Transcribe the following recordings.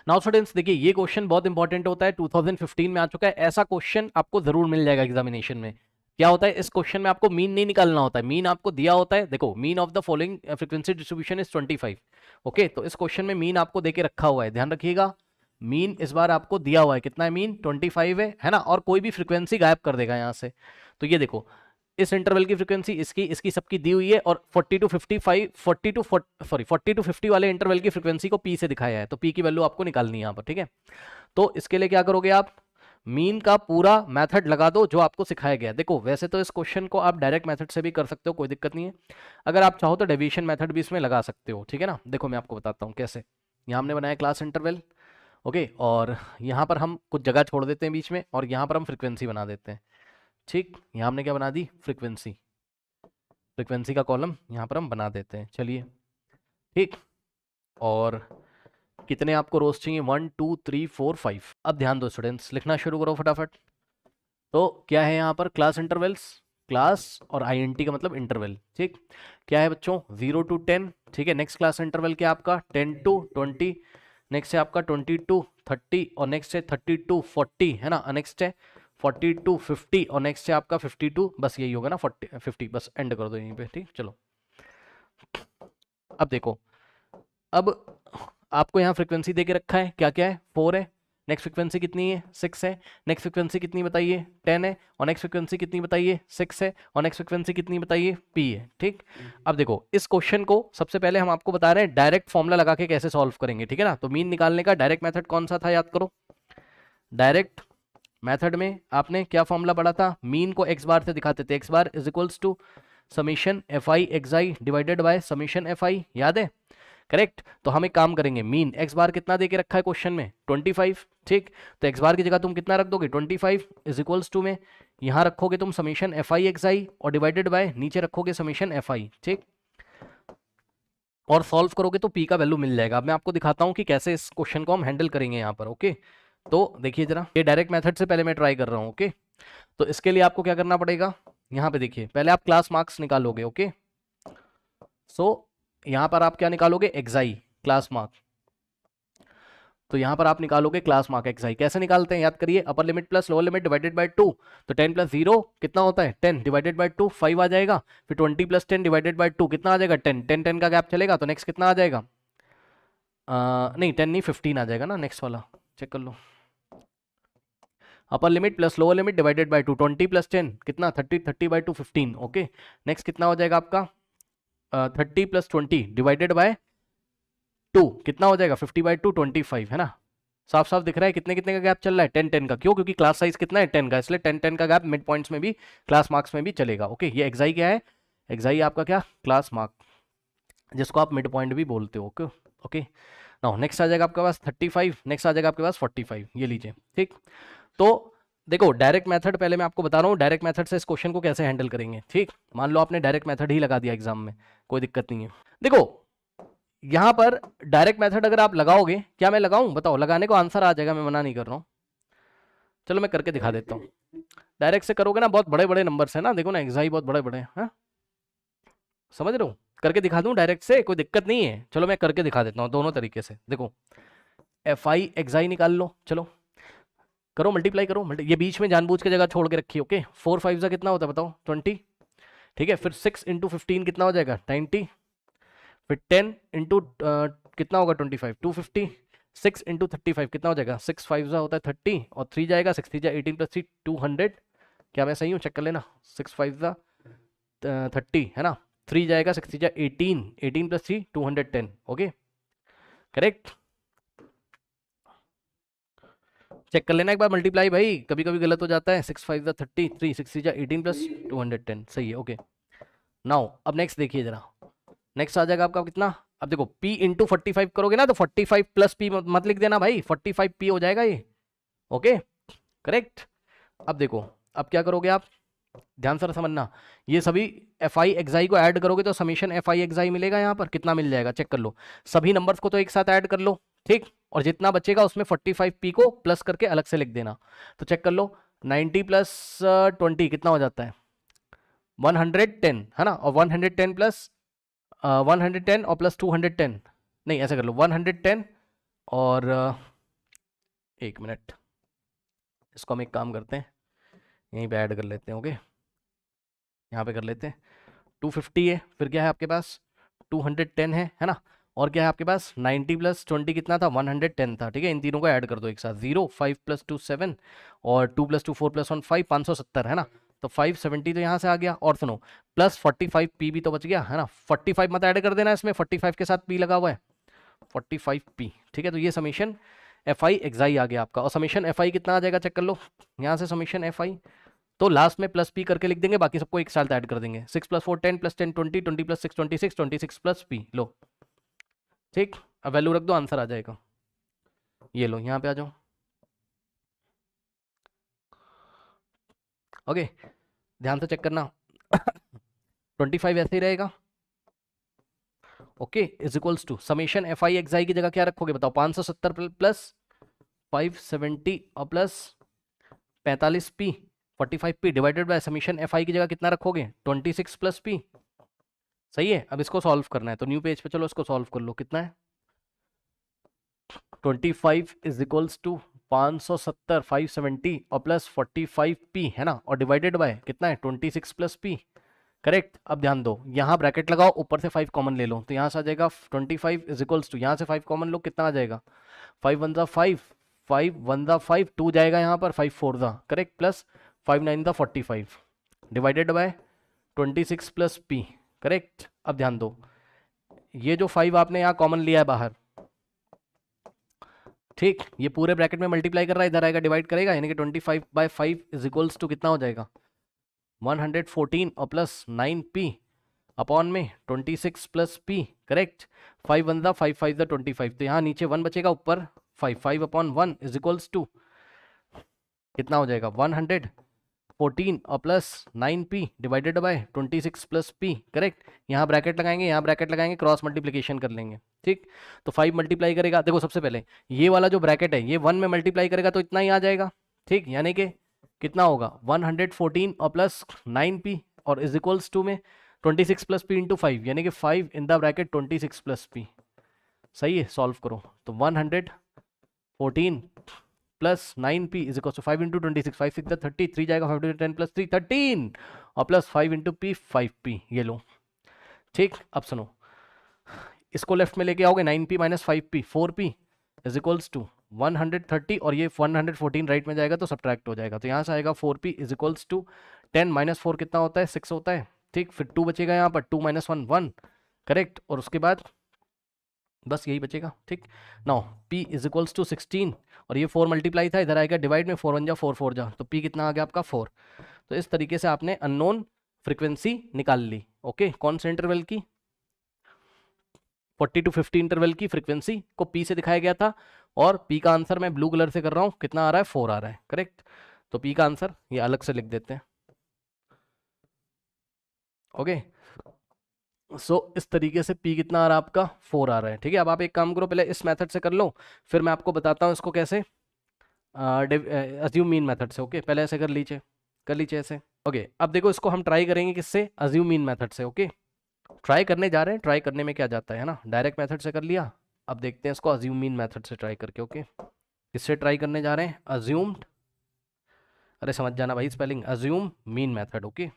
Now students देखिए, ये question बहुत इंपॉर्टेंट होता है, 2015 में आ चुका है। ऐसा क्वेश्चन आपको जरूर मिल जाएगा एग्जामिनेशन में। क्या होता है इस क्वेश्चन में, आपको मीन नहीं निकालना होता है, मीन आपको दिया होता है। देखो, mean of the following frequency distribution is 25। Okay, तो इस क्वेश्चन में मीन आपको देके रखा हुआ है, ध्यान रखिएगा। मीन इस बार आपको दिया हुआ है, कितना है मीन, 25 है ना, और कोई भी फ्रीक्वेंसी गायब कर देगा यहाँ से। तो ये देखो, इस इंटरवल की फ्रीक्वेंसी इसकी इसकी सबकी दी हुई है, और 40 टू 55 40 टू 50 वाले इंटरवल की फ्रीक्वेंसी को पी से दिखाया है, तो पी की वैल्यू आपको निकालनी है यहाँ पर, ठीक है। तो इसके लिए क्या करोगे आप, मीन का पूरा मेथड लगा दो जो आपको सिखाया गया। देखो, वैसे तो इस क्वेश्चन को आप डायरेक्ट मेथड से भी कर सकते हो, कोई दिक्कत नहीं है। अगर आप चाहो तो डेविएशन मेथड भी इसमें लगा सकते हो, ठीक है ना। देखो मैं आपको बताता हूँ कैसे। यहाँ हमने बनाया क्लास इंटरवल, ओके, और यहाँ पर हम कुछ जगह छोड़ देते हैं बीच में, और यहाँ पर हम फ्रीक्वेंसी बना देते हैं, ठीक। यहाँ हमने क्या बना दी, फ्रीक्वेंसी, फ्रीक्वेंसी का कॉलम यहाँ पर हम बना देते हैं, चलिए, ठीक। और कितने आपको रोज चाहिए, 1 2 3 4 5। अब ध्यान दो स्टूडेंट्स, लिखना शुरू करो फटाफट। तो क्या है यहाँ पर, क्लास इंटरवल्स, क्लास और INT का मतलब इंटरवल, ठीक। क्या है बच्चों, 0 टू 10, ठीक है। नेक्स्ट क्लास इंटरवल क्या आपका, 10 टू 20, नेक्स्ट है आपका 20 टू 30, और नेक्स्ट है 30 टू 40, है ना। नेक्स्ट है 40 टू 50, और नेक्स्ट है आपका 50 टू, बस यही होगा ना, 50, बस एंड कर दो यहीं पे, ठीक। चलो अब देखो, अब आपको यहाँ फ्रीक्वेंसी दे के रखा है, क्या क्या है, 4 है। नेक्स्ट फ्रीक्वेंसी कितनी है, 6 है। नेक्स्ट फ्रीक्वेंसी कितनी बताइए, 10 है। और नेक्स्ट फ्रीक्वेंसी कितनी बताइए, 6 है। और नेक्स्ट फ्रीक्वेंसी कितनी बताइए, P है, ठीक। अब देखो, इस क्वेश्चन को सबसे पहले हम आपको बता रहे हैं डायरेक्ट फॉर्मूला लगा के कैसे सॉल्व करेंगे, ठीक है ना। तो मीन निकालने का डायरेक्ट मेथड कौन सा था, याद करो। डायरेक्ट मेथड में आपने क्या फॉर्मूला पढ़ा था, मीन को x बार से दिखाते थे, x bar is equals to summation fi xi divided by summation fi, याद है, करेक्ट। तो हम एक काम करेंगे, मीन x बार कितना देके रखा है क्वेश्चन में, 25, ठीक। तो x बार की जगह तुम कितना रख दोगे, 25 इज इक्वल्स टू में यहाँ रखोगे तुम समीशन fi xi, और डिवाइडेड बाय नीचे रखोगे समीशन fi, ठीक। और सॉल्व करोगे तो p का वैल्यू मिल जाएगा। अब मैं आपको दिखाता हूँ कि कैसे इस क्वेश्चन को हम हैंडल करेंगे यहाँ पर, ओके। तो देखिए जरा, ये डायरेक्ट मेथड से पहले मैं ट्राई कर रहा हूँ, ओके। तो इसके लिए आपको क्या करना पड़ेगा, यहाँ पे देखिए, पहले आप क्लास मार्क्स निकालोगे, ओके। सो यहाँ पर आप क्या निकालोगे, एक्साई क्लास मार्क। तो यहाँ पर आप निकालोगे क्लास मार्क एक्साई, कैसे निकालते हैं, याद करिए, अपर limit plus lower limit divided by 2। तो 10 प्लस 0 कितना होता है, 10 डिवाइडेड बाय 2 5 आ जाएगा। फिर 20 प्लस 10 डिवाइडेड बाय 2 कितना आ जाएगा, 10 10 10 का गैप चलेगा, तो नेक्स्ट कितना आ जाएगा, नहीं 10 नहीं 15 आ जाएगा ना, नेक्स्ट वाला चेक कर लो। Upper limit plus lower limit divided by 2, 20 plus 10 कितना, 30, 30 बाय 2 15, ओके। नेक्स्ट कितना हो जाएगा आपका, 30 प्लस 20 डिवाइडेड बाय 2 कितना हो जाएगा, 50 बाय 2 25, है ना। साफ साफ दिख रहा है कितने कितने का गैप चल रहा है, 10 10 का, क्यों, क्योंकि क्लास साइज कितना है 10 का, इसलिए 10 10 का गैप मिड पॉइंट्स में भी, क्लास मार्क्स में भी चलेगा, ओके। ये एक्साई क्या है, एक्साई आपका क्या, क्लास मार्क, जिसको आप मिड पॉइंट भी बोलते हो, ओके ओके। नाउ नेक्स्ट आ जाएगा आपके पास 35, नेक्स्ट आ जाएगा आपके पास 45, ये लीजिए, ठीक। तो देखो, डायरेक्ट मेथड पहले मैं आपको बता रहा हूँ, डायरेक्ट मेथड से इस क्वेश्चन को कैसे हैंडल करेंगे, ठीक। मान लो आपने डायरेक्ट मेथड ही लगा दिया एग्जाम में, कोई दिक्कत नहीं है। देखो यहाँ पर डायरेक्ट मेथड अगर आप लगाओगे, क्या मैं लगाऊं, बताओ, लगाने को आंसर आ जाएगा, मैं मना नहीं कर रहा हूँ। चलो मैं करके दिखा देता हूँ। डायरेक्ट से करोगे ना, बहुत बड़े बड़े नंबर्स है ना, देखो ना, एक्साई बहुत बड़े बड़े हैं, समझ रहे हो। करके दिखा दूं डायरेक्ट से, कोई दिक्कत नहीं है। चलो मैं करके दिखा देता हूँ दोनों तरीके से। देखो, fi एक्साई निकाल लो, चलो करो, मल्टीप्लाई करो, ये बीच में जानबूझ के जगह छोड़ के रखी, ओके। 4 5 का कितना होता है बताओ, 20, ठीक है। फिर 6 इंटू 15 कितना हो जाएगा, 90। फिर 10 इंटू कितना होगा, 25, 250। 6 इंटू 35 कितना हो जाएगा, 6 5 होता है 30, और 3 जाएगा, 6 3 18 प्लस 3 200। क्या मैं सही हूँ, चेक कर लेना, 6 5 30, है ना। 3 जाएगा, 6 3 18, 18 प्लस 3 210, ओके, करेक्ट। चेक कर लेना एक बार मल्टीप्लाई, भाई कभी कभी गलत हो जाता है। 6 5 33, 6 3 18 प्लस 210, सही है, ओके। नाउ अब नेक्स्ट देखिए जरा, नेक्स्ट आ जाएगा आपका कितना, अब देखो p इंटू 45 करोगे ना, तो 45 प्लस p मत लिख देना भाई, 45 p हो जाएगा ये, ओके, करेक्ट। अब देखो, अब क्या करोगे आप, ध्यान से समझना, ये सभी fi एक्साई को ऐड करोगे तो समीशन fi एक्साई मिलेगा, यहाँ पर कितना मिल जाएगा, चेक कर लो। सभी नंबर्स को तो एक साथ ऐड कर लो, ठीक, और जितना बचेगा उसमें 45p को प्लस करके अलग से लिख देना। तो चेक कर लो, 90 प्लस 20 कितना हो जाता है, 110, है ना। और 110 प्लस 110 और प्लस 210, नहीं ऐसा कर लो, 110 और एक मिनट, इसको हम एक काम करते हैं, यहीं पे ऐड कर लेते हैं। ओके, यहाँ पे कर लेते हैं। 250 है, फिर क्या है आपके पास 210 है ना, और क्या है आपके पास 90 प्लस 20 कितना था 110 था। ठीक है, इन तीनों को ऐड कर दो एक साथ, 0 5 प्लस 2 7 और 2 प्लस 2 4 प्लस 1 5 570 है ना, तो 570 तो यहाँ से आ गया। और सुनो प्लस 45 पी भी तो बच गया है ना, 45 मत ऐड कर देना इसमें, 45 के साथ पी लगा हुआ है 45 पी। ठीक है, तो ये समीशन एफ आई एक्साई आ गया आपका। और समीशन एफ आई कितना आ जाएगा चेक कर लो, यहाँ से समीशन एफ आई तो लास्ट में प्लस पी करके लिख देंगे, बाकी सबको एक साथ ऐड कर देंगे। 6 plus 4 10 plus 10 20 20 plus 6 26 26 plus P लो। ठीक, अब वैल्यू रख दो, आंसर आ जाएगा। ये लो यहाँ पे आ जाओ। ओके, ध्यान से चेक करना 25 ऐसे ही रहेगा। Okay, is equals to summation F I X I की जगह क्या रखोगे बताओ, 570 प्लस 570 और plus 45 P 45 P divided by summation F I की जगह कितना रखोगे 26 प्लस पी। सही है, अब इसको सॉल्व करना है, तो न्यू पेज पे चलो, इसको सॉल्व कर लो। कितना है 25 इज इक्वल्स टू 570 570 और प्लस 45 पी है ना, और डिवाइडेड बाय कितना है 26 प्लस पी। करेक्ट, अब ध्यान दो, यहाँ ब्रैकेट लगाओ, ऊपर से 5 कॉमन ले लो, तो यहाँ से आ जाएगा 25 इज इक्वल्स टू, यहाँ से 5 कॉमन लो, कितना आ जाएगा 5 1 5 5 1 5 2 जाएगा यहाँ पर, 5 4 correct, plus 5 9 45 divided by 26 plus P. Correct, अब ध्यान दो, ये जो 5 आपने यहाँ कॉमन लिया है बाहर, ठीक, ये पूरे ब्रैकेट में मल्टीप्लाई कर रहा है, इधर आएगा डिवाइड करेगा, यानी कि 25 बाय 5 इज इक्वल्स टू कितना हो जाएगा 114 और प्लस 9 पी अपॉन में 26 प्लस पी। करेक्ट, 5 1 5 5 25, तो यहाँ नीचे 1 बचेगा, ऊपर 5 5 अपॉन 1 इज इक्वल्स टू कितना हो जाएगा 114 और plus 9 P divided bye 26 plus P. Correct, यहाँ ब्रैकेट लगाएंगे, यहाँ ब्रैकेट लगाएंगे, क्रॉस मल्टीप्लिकेशन कर लेंगे। ठीक, तो 5 मल्टीप्लाई करेगा, देखो सबसे पहले ये वाला जो ब्रैकेट है ये 1 में मल्टीप्लाई करेगा तो इतना ही आ जाएगा। ठीक, यानी कि कितना होगा 114 और प्लस 9 पी और इज इक्वल्स टू में 26 प्लस पी इंटू 5, यानी कि 5 in the bracket 26 plus p. सही है, सॉल्व करो तो 114 plus 9 p is equal to 5 into 26, 5 6 30, 3 जाएगा, 5 टू 10 प्लस 3 13 और प्लस 5 इंटू पी 5 पी। ये लो, ठीक, अब सुनो, इसको लेफ्ट में लेके आओगे 9 p minus 5 p 4 p is equals to 130 और ये 114 राइट में जाएगा तो सब्ट्रैक्ट हो जाएगा, तो यहाँ से आएगा 4 p is equals to 10 minus 4 कितना होता है 6 होता है। ठीक, फिर 2 बचेगा यहाँ पर, 2 माइनस 1 1। करेक्ट, और उसके बाद बस यही बचेगा। ठीक, now p is equals to 16 और ये 4 मल्टीप्लाई था, इधर आएगा डिवाइड में, 4 1 जा 4 4 जा, तो p कितना आ गया आपका 4। तो इस तरीके से आपने अननोन फ्रीक्वेंसी निकाल ली। ओके, कौन से इंटरवल की 40 to 50 इंटरवल की फ्रीक्वेंसी को p से दिखाया गया था, और p का आंसर मैं ब्लू कलर से कर रहा हूँ, कितना आ रहा है 4 आ रहा है। करेक्ट, तो p का आंसर ये अलग से लिख देते हैं। ओके, सो इस तरीके से p कितना आ रहा है आपका 4 आ रहा है। ठीक है, अब आप एक काम करो, पहले इस मेथड से कर लो, फिर मैं आपको बताता हूँ इसको कैसे अज्यूम मीन मेथड से। ओके, पहले ऐसे कर लीजिए ऐसे। ओके, अब देखो इसको हम ट्राई करेंगे किससे, अज्यूम मीन मेथड से। ओके, ट्राई करने जा रहे हैं, ट्राई करने में क्या जाता है ना, डायरेक्ट मेथड से कर लिया, अब देखते हैं इसको अज्यूम मीन मेथड से ट्राई करके। ओके, किससे ट्राई करने जा रहे हैं, अज्यूम्ड, अरे समझ जाना भाई spelling, assume mean method. Okay,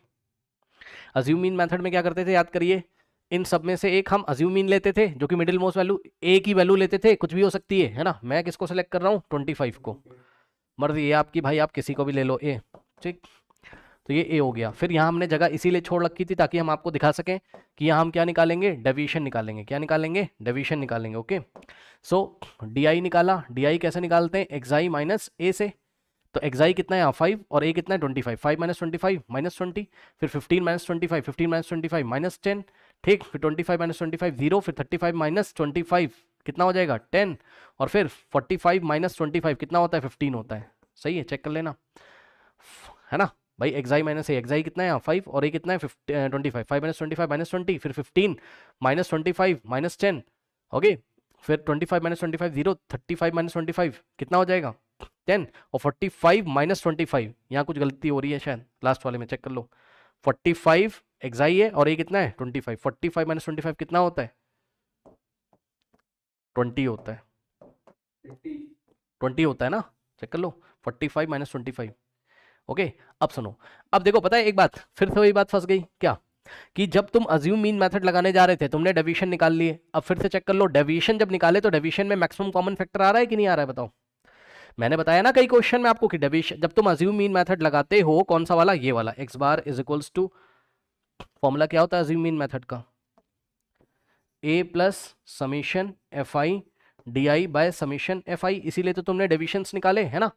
assume mean method में क्या करते थे याद करिए, इन सब में से एक हम अज्यूम मीन लेते थे, जो कि मिडिल मोस्ट वैल्यू ए की वैल्यू लेते थे, कुछ भी हो सकती है ना। मैं किसको सेलेक्ट कर रहा हूँ 25 को, मर्जी ये आपकी भाई, आप किसी को भी ले लो ए। ठीक, तो ये ए हो गया। फिर यहाँ हमने जगह इसीलिए छोड़ रखी थी ताकि हम आपको दिखा सकें कि यहाँ हम क्या निकालेंगे, डेविएशन निकालेंगे। क्या निकालेंगे, डेविएशन निकालेंगे। ओके, सो डी आई निकाला, डी आई कैसे निकालते हैं, एक्स आई माइनस ए से, तो एक्स आई कितना है यहाँ 5 और ए कितना है 25, 5 माइनस 25 माइनस 20, फिर 15 माइनस 25, 15 माइनस 25 माइनस 10। ठीक, फिर 25 माइनस 25 0, फिर 35 माइनस 25 कितना हो जाएगा 10, और फिर 45 माइनस 25 कितना होता है 15 होता है। सही है, चेक कर लेना, है ना भाई। एक्स आई माइनस ए, एक्स आई कितना है यहाँ 5 और ए कितना है 25, 5 माइनस 25 माइनस 20, फिर 15 माइनस 25 माइनस 10। ओके, फिर 25 माइनस 25 0, 35 माइनस 25 कितना हो जाएगा 10, और 45 माइनस 25, यहाँ कुछ गलती हो रही है शायद लास्ट वाले में, चेक कर लो। 45 एक्स आई है और ये कितना है 25, 45 माइनस 25 कितना होता है 20 होता है, 20 होता है ना, चेक कर लो, 45 माइनस 25। ओके, अब सुनो, अब देखो पता है एक बात, फिर से वही बात फंस गई क्या, कि जब तुम अज्यूम मीन मेथड लगाने जा रहे थे तुमने डेविएशन निकाल लिए, अब फिर से चेक कर लो, डेविएशन जब निकाले तो डेविएशन में मैक्सिमम कॉमन फैक्टर आ रहा है कि नहीं आ रहा है, बताओ। मैंने बताया ना कई क्वेश्चन में आपको कि डेविएशन जब तुम अज्यूम मीन मेथड लगाते हो, कौन सा वाला, ये वाला, x bar is equals to, formula क्या होता है अज्यूम मीन मेथड का, a plus summation F I D I by summation F I, इसीलिए तो तुमने डेविएशंस निकाले है ना।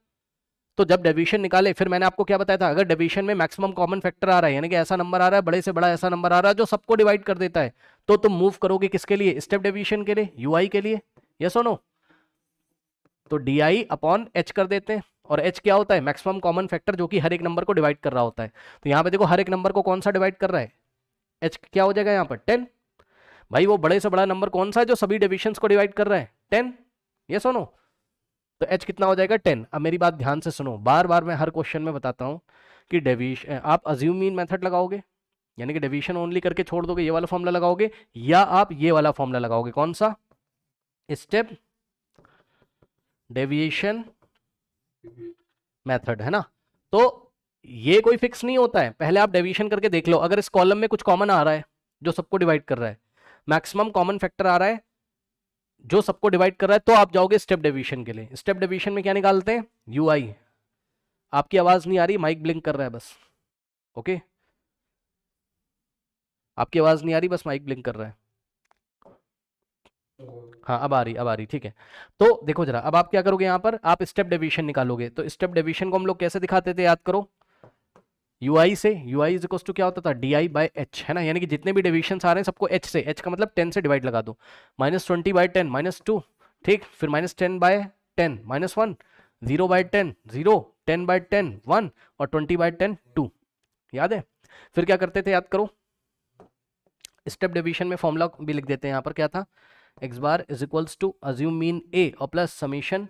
तो जब डेविएशन निकाले, फिर मैंने आपको क्या बताया था, अगर डेविएशन में मैक्सिमम कॉमन फैक्टर आ रहा है, यानी कि ऐसा नंबर आ रहा है, बड़े से बड़ा ऐसा नंबर आ रहा है जो सबको डिवाइड कर देता है, तो तुम मूव करोगे किसके लिए, स्टेप डेविएशन के लिए, यूआई के लिए, यस और नो। तो डी आई अपॉन एच कर देते हैं, और एच क्या होता है, मैक्सिमम कॉमन फैक्टर जो कि हर एक नंबर को डिवाइड कर रहा होता है। तो यहाँ पे देखो हर एक नंबर को कौन सा डिवाइड कर रहा है, एच क्या हो जाएगा यहाँ पर 10। भाई वो बड़े से बड़ा नंबर कौन सा है जो सभी डिविजन्स को डिवाइड कर रहा है, 10, यस और नो। तो h कितना हो जाएगा 10। अब मेरी बात ध्यान से सुनो, बार बार मैं हर क्वेश्चन में बताता हूँ कि डेविएशन आप अज्यूम मीन मेथड लगाओगे, यानी कि डेविएशन ओनली करके छोड़ दोगे, ये वाला फॉर्मूला लगाओगे, या आप ये वाला फॉर्मूला लगाओगे, कौन सा, स्टेप डेविएशन मेथड, है ना। तो ये कोई फिक्स नहीं होता है, पहले आप डेविएशन करके देख लो, अगर इस कॉलम में कुछ कॉमन आ रहा है जो सबको डिवाइड कर रहा है, मैक्सिमम कॉमन फैक्टर आ रहा है जो सबको डिवाइड कर रहा है, तो आप जाओगे स्टेप डेविएशन के लिए। स्टेप डेविएशन में क्या निकालते हैं, यूआई। आपकी आवाज नहीं आ रही, माइक ब्लिंक कर रहा है बस, ओके, आपकी आवाज नहीं आ रही, बस माइक ब्लिंक कर रहा है, हाँ अब आ रही, अब आ रही, ठीक है। तो देखो जरा, अब आप क्या करोगे, यहाँ पर आप स्टेप डेविएशन निकालोगे। तो स्टेप डेविएशन को हम लोग कैसे दिखाते थे, याद करो, यूआई से, यूआई इज इक्वल टू क्या होता था, डी आई बाई एच, है ना, यानी कि जितने भी डेविएशन आ रहे हैं सबको एच से, एच का मतलब 10 से डिवाइड लगा दो, -20 बाई 10 -2, ठीक, फिर -10 बाय 10 -1, 0 बाई 10 0, 10 बाई 10 1, और 20 बाई 10 2, याद है। फिर क्या करते थे, याद करो, स्टेप डेविएशन में फॉर्मूला भी लिख देते हैं, यहाँ पर क्या था, x bar is equals to assume mean a और plus summation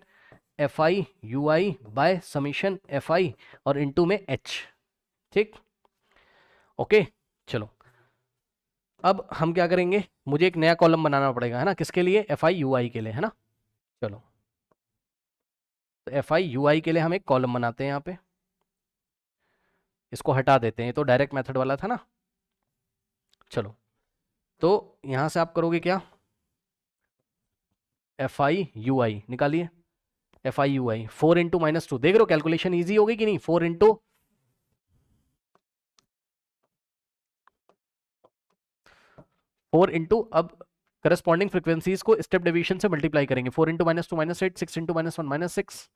F I U I by summation F I और इनटू में h, ठीक, ओके। चलो अब हम क्या करेंगे, मुझे एक नया कॉलम बनाना पड़ेगा, है ना, किसके लिए, एफ आई यू आई के लिए, है ना। चलो तो एफ आई यू आई के लिए हम एक कॉलम बनाते हैं, यहाँ पे इसको हटा देते हैं, ये तो डायरेक्ट मेथड वाला था ना। चलो तो यहाँ से आप करोगे क्या, एफ आई यू आई निकालिए, F I U I 4 into -2, देख रहे हो कैलकुलेशन ईजी हो गई कि नहीं, 4 इंटू 4 इंटू, अब करस्पॉन्डिंग फ्रीक्वेंसीज को स्टेप डिवीजन से मल्टीप्लाई करेंगे, 4 इंटू -2 -8, 6 इंटू -1 -6,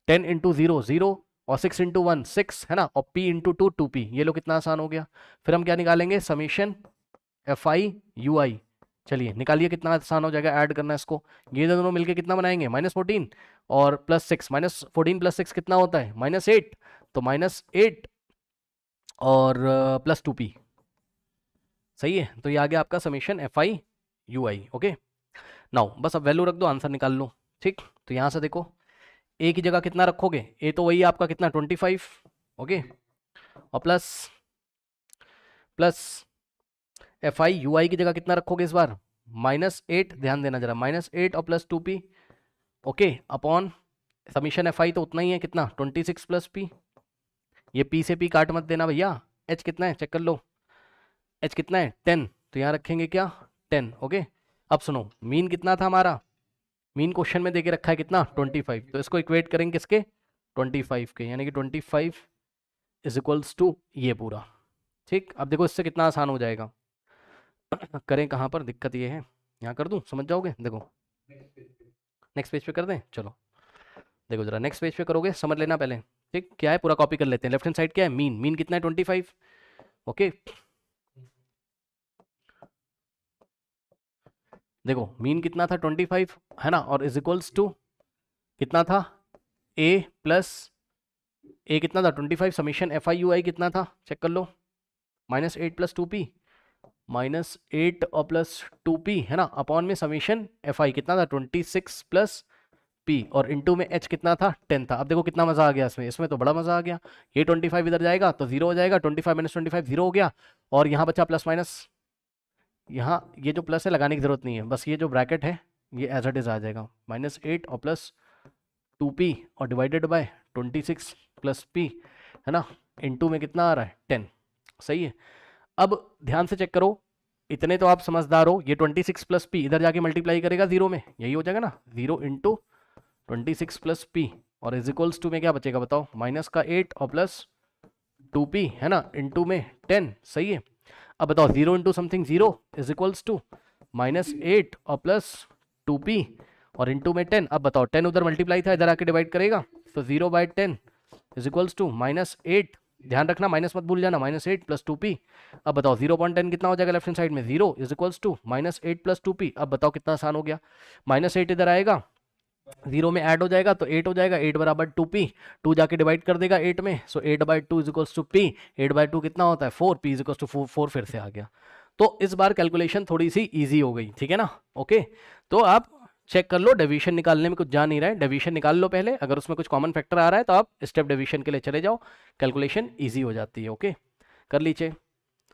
10 इंटू 0 0, और 6 इंटू 1 6, है ना, और p इंटू 2 2p, ये लो कितना आसान हो गया। फिर हम क्या निकालेंगे, समीशन एफ आई यू आई, चलिए निकालिए कितना आसान हो जाएगा, ऐड करना है इसको, ये दोनों मिलके कितना बनाएंगे, -14 और +6, -14 + 6 कितना होता है, -8, तो -8 और +2p, सही है। तो ये आ गया आपका summation F I U I, okay. Now बस अब वैल्यू रख दो, आंसर निकाल लो, ठीक। तो यहाँ से देखो ए की जगह कितना रखोगे, ए तो वही आपका कितना 25, ओके, और प्लस एफ आई यू आई की जगह कितना रखोगे इस बार, -8, ध्यान देना जरा, -8 और +2p, okay, upon summation F आई तो उतना ही है, कितना 26 + p, ये p से p काट मत देना भैया। h कितना है चेक कर लो, h कितना है 10, तो यहाँ रखेंगे क्या 10, ओके। अब सुनो, मीन कितना था हमारा, मीन क्वेश्चन में देके रखा है कितना 25, तो इसको इक्वेट करेंगे किसके 25 के, यानी कि 25 इज इक्वल्स टू ये पूरा, ठीक। अब देखो इससे कितना आसान हो जाएगा, करें कहाँ पर, दिक्कत ये है, यहाँ कर दूँ, समझ जाओगे, देखो नेक्स्ट पेज पे कर दें, चलो देखो जरा, नेक्स्ट पेज पे करोगे समझ लेना पहले, ठीक। क्या है पूरा कॉपी कर लेते हैं, लेफ्ट हैंड साइड क्या है, मीन, मीन कितना है 25, ओके। देखो मीन कितना था 25, है ना, और इज इक्वल्स टू कितना था, a प्लस ए कितना था 25, समीशन एफ आई यू आई कितना था चेक कर लो, -8 + 2p, -8 और +2p, है ना, अपॉन में समीशन एफ आई कितना था 26 + p, और इनटू में h कितना था 10 था। अब देखो कितना मजा आ गया इसमें, इसमें तो बड़ा मजा आ गया, ये 25 इधर जाएगा तो 0 हो जाएगा, 25 - 25 0 हो गया, और यहाँ बचा प्लस माइनस, यहाँ ये जो प्लस है लगाने की जरूरत नहीं है, बस ये जो ब्रैकेट है ये एज इट इज आ जाएगा, -8 और 2p और डिवाइडेड बाय 26 प्लस p, है ना, इनटू में कितना आ रहा है 10। सही है। अब ध्यान से चेक करो, इतने तो आप समझदार हो, ये 26 प्लस पी इधर जाके मल्टीप्लाई करेगा जीरो में, यही हो जाएगा ना, 0 इंटू 26 प्लस पी और इज इक्वल्स टू में क्या बचेगा बताओ, माइनस का 8 और प्लस 2p, है ना, इंटू में 10। सही है। अब बताओ 0 into something 0 is equals to minus 8 और प्लस 2p और इंटू में 10। अब बताओ 10 उधर मल्टीप्लाई था, इधर आके डिवाइड करेगा, तो 0/10 इज इक्वल्स टू -8, ध्यान रखना माइनस मत भूल जाना, -8 प्लस 2p। अब बताओ 0.10 कितना हो जाएगा लेफ्ट हैंड साइड में, 0 is equals to -8 plus 2p। अब बताओ कितना आसान हो गया, -8 इधर आएगा, 0 में ऐड हो जाएगा तो 8 हो जाएगा, 8 बराबर 2p, 2 जाके डिवाइड कर देगा 8 में, सो 8/2 इज इक्वल्स टू p, 8/2 कितना होता है 4, p इज इक्वल्स टू 4 फिर से आ गया। तो इस बार कैलकुलेशन थोड़ी सी ईजी हो गई, ठीक है ना। ओके, तो आप चेक कर लो, डेविएशन निकालने में कुछ जा नहीं रहा है, डेविएशन निकाल लो पहले, अगर उसमें कुछ कॉमन फैक्टर आ रहा है तो आप स्टेप डेविएशन के लिए चले जाओ, कैलकुलेशन ईजी हो जाती है। ओके, कर लीजिए।